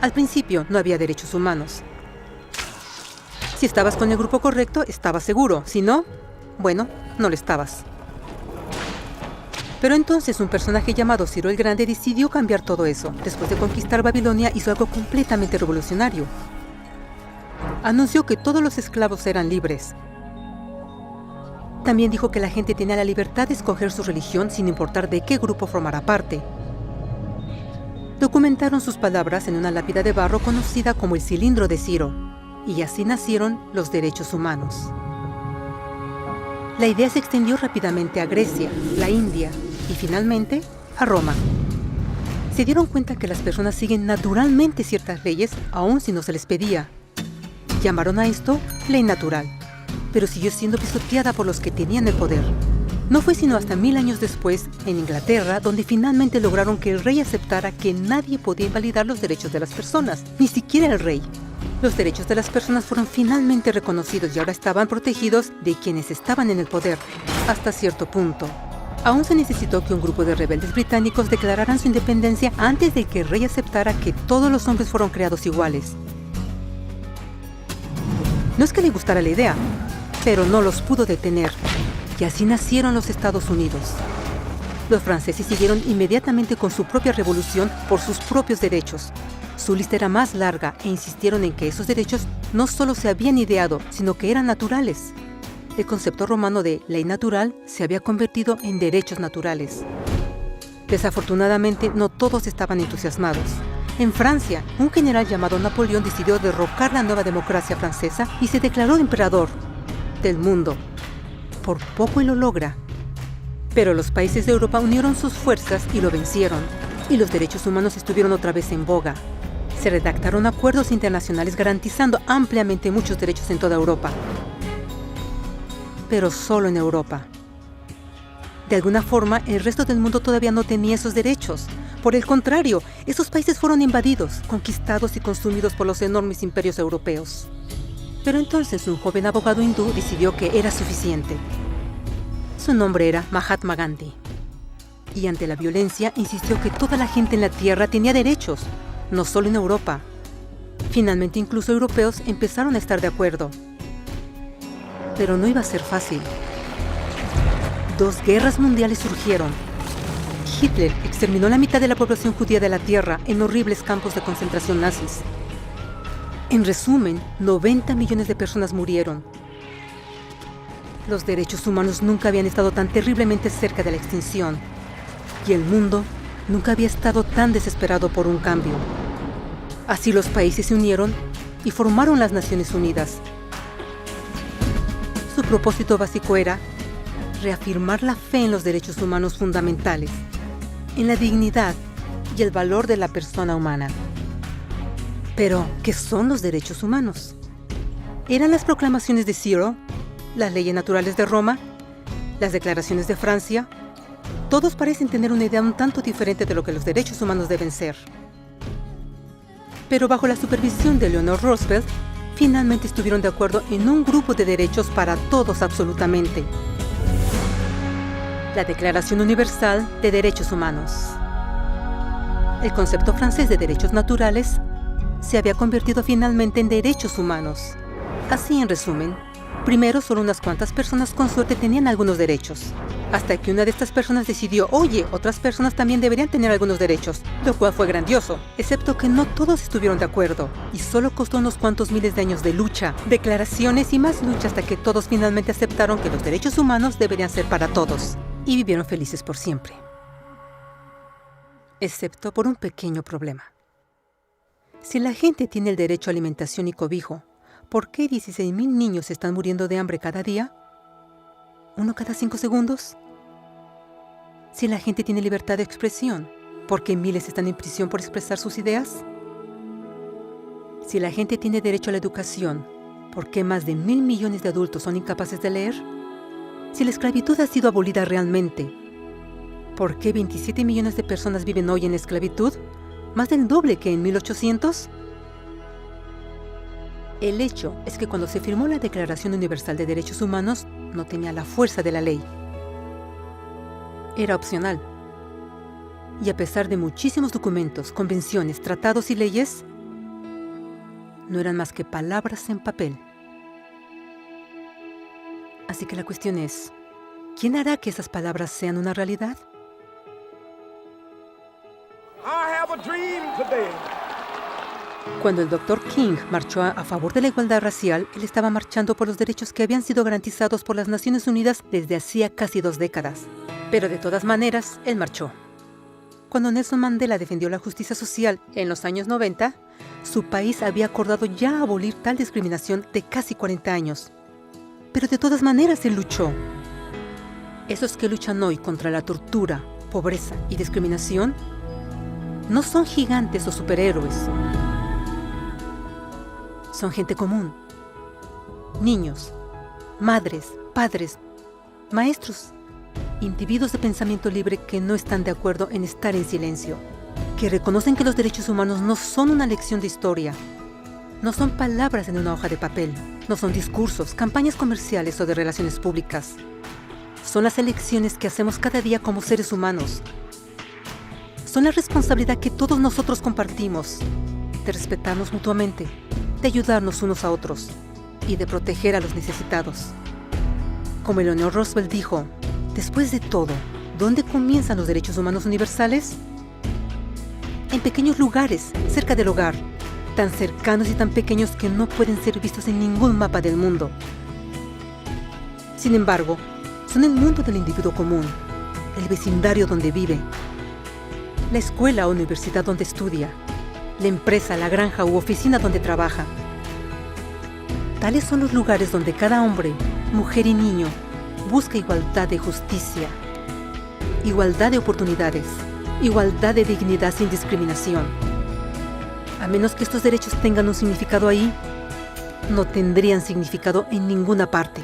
Al principio no había derechos humanos. Si estabas con el grupo correcto, estabas seguro. Si no, bueno, no lo estabas. Pero entonces un personaje llamado Ciro el Grande decidió cambiar todo eso. Después de conquistar Babilonia, hizo algo completamente revolucionario. Anunció que todos los esclavos eran libres. También dijo que la gente tenía la libertad de escoger su religión sin importar de qué grupo formara parte. Documentaron sus palabras en una lápida de barro conocida como el Cilindro de Ciro, y así nacieron los derechos humanos. La idea se extendió rápidamente a Grecia, la India y finalmente a Roma. Se dieron cuenta que las personas siguen naturalmente ciertas leyes aun si no se les pedía. Llamaron a esto ley natural, pero siguió siendo pisoteada por los que tenían el poder. No fue sino hasta 1000 años después, en Inglaterra, donde finalmente lograron que el rey aceptara que nadie podía invalidar los derechos de las personas, ni siquiera el rey. Los derechos de las personas fueron finalmente reconocidos y ahora estaban protegidos de quienes estaban en el poder, hasta cierto punto. Aún se necesitó que un grupo de rebeldes británicos declararan su independencia antes de que el rey aceptara que todos los hombres fueron creados iguales. No es que le gustara la idea, pero no los pudo detener. Y así nacieron los Estados Unidos. Los franceses siguieron inmediatamente con su propia revolución por sus propios derechos. Su lista era más larga e insistieron en que esos derechos no solo se habían ideado, sino que eran naturales. El concepto romano de ley natural se había convertido en derechos naturales. Desafortunadamente, no todos estaban entusiasmados. En Francia, un general llamado Napoleón decidió derrocar la nueva democracia francesa y se declaró emperador del mundo. Por poco y lo logra. Pero los países de Europa unieron sus fuerzas y lo vencieron. Y los derechos humanos estuvieron otra vez en boga. Se redactaron acuerdos internacionales garantizando ampliamente muchos derechos en toda Europa. Pero solo en Europa. De alguna forma, el resto del mundo todavía no tenía esos derechos. Por el contrario, esos países fueron invadidos, conquistados y consumidos por los enormes imperios europeos. Pero entonces un joven abogado hindú decidió que era suficiente. Su nombre era Mahatma Gandhi. Y ante la violencia insistió que toda la gente en la tierra tenía derechos, no solo en Europa. Finalmente incluso europeos empezaron a estar de acuerdo. Pero no iba a ser fácil. 2 guerras mundiales surgieron. Hitler exterminó la mitad de la población judía de la tierra en horribles campos de concentración nazis. En resumen, 90 millones de personas murieron. Los derechos humanos nunca habían estado tan terriblemente cerca de la extinción. Y el mundo nunca había estado tan desesperado por un cambio. Así los países se unieron y formaron las Naciones Unidas. Su propósito básico era reafirmar la fe en los derechos humanos fundamentales, en la dignidad y el valor de la persona humana. Pero, ¿qué son los derechos humanos? ¿Eran las proclamaciones de Ciro, las leyes naturales de Roma, las declaraciones de Francia? Todos parecen tener una idea un tanto diferente de lo que los derechos humanos deben ser. Pero bajo la supervisión de Eleanor Roosevelt, finalmente estuvieron de acuerdo en un grupo de derechos para todos absolutamente. La Declaración Universal de Derechos Humanos. El concepto francés de derechos naturales se había convertido finalmente en derechos humanos. Así, en resumen, primero solo unas cuantas personas con suerte tenían algunos derechos, hasta que una de estas personas decidió, oye, otras personas también deberían tener algunos derechos, lo cual fue grandioso, excepto que no todos estuvieron de acuerdo, y solo costó unos cuantos miles de años de lucha, declaraciones y más lucha hasta que todos finalmente aceptaron que los derechos humanos deberían ser para todos, y vivieron felices por siempre. Excepto por un pequeño problema. Si la gente tiene el derecho a alimentación y cobijo, ¿por qué 16,000 niños están muriendo de hambre cada día? ¿Uno cada 5 segundos? Si la gente tiene libertad de expresión, ¿por qué miles están en prisión por expresar sus ideas? Si la gente tiene derecho a la educación, ¿por qué más de 1,000 millones de adultos son incapaces de leer? Si la esclavitud ha sido abolida realmente, ¿por qué 27 millones de personas viven hoy en la esclavitud? ¿Más del doble que en 1800? El hecho es que cuando se firmó la Declaración Universal de Derechos Humanos, no tenía la fuerza de la ley. Era opcional. Y a pesar de muchísimos documentos, convenciones, tratados y leyes, no eran más que palabras en papel. Así que la cuestión es, ¿quién hará que esas palabras sean una realidad? I have a dream today. Cuando el Dr. King marchó a favor de la igualdad racial, él estaba marchando por los derechos que habían sido garantizados por las Naciones Unidas desde hacía casi 2 décadas. Pero de todas maneras, él marchó. Cuando Nelson Mandela defendió la justicia social en los años 90, su país había acordado ya abolir tal discriminación de casi 40 años. Pero de todas maneras él luchó. Esos que luchan hoy contra la tortura, pobreza y discriminación no son gigantes o superhéroes. Son gente común. Niños, madres, padres, maestros, individuos de pensamiento libre que no están de acuerdo en estar en silencio, que reconocen que los derechos humanos no son una lección de historia, no son palabras en una hoja de papel, no son discursos, campañas comerciales o de relaciones públicas. Son las elecciones que hacemos cada día como seres humanos. Son la responsabilidad que todos nosotros compartimos, de respetarnos mutuamente, de ayudarnos unos a otros y de proteger a los necesitados. Como Eleanor Roosevelt dijo, después de todo, ¿dónde comienzan los derechos humanos universales? En pequeños lugares, cerca del hogar, tan cercanos y tan pequeños que no pueden ser vistos en ningún mapa del mundo. Sin embargo, son el mundo del individuo común, el vecindario donde vive, la escuela o universidad donde estudia, la empresa, la granja u oficina donde trabaja. Tales son los lugares donde cada hombre, mujer y niño busca igualdad de justicia, igualdad de oportunidades, igualdad de dignidad sin discriminación. A menos que estos derechos tengan un significado ahí, no tendrían significado en ninguna parte.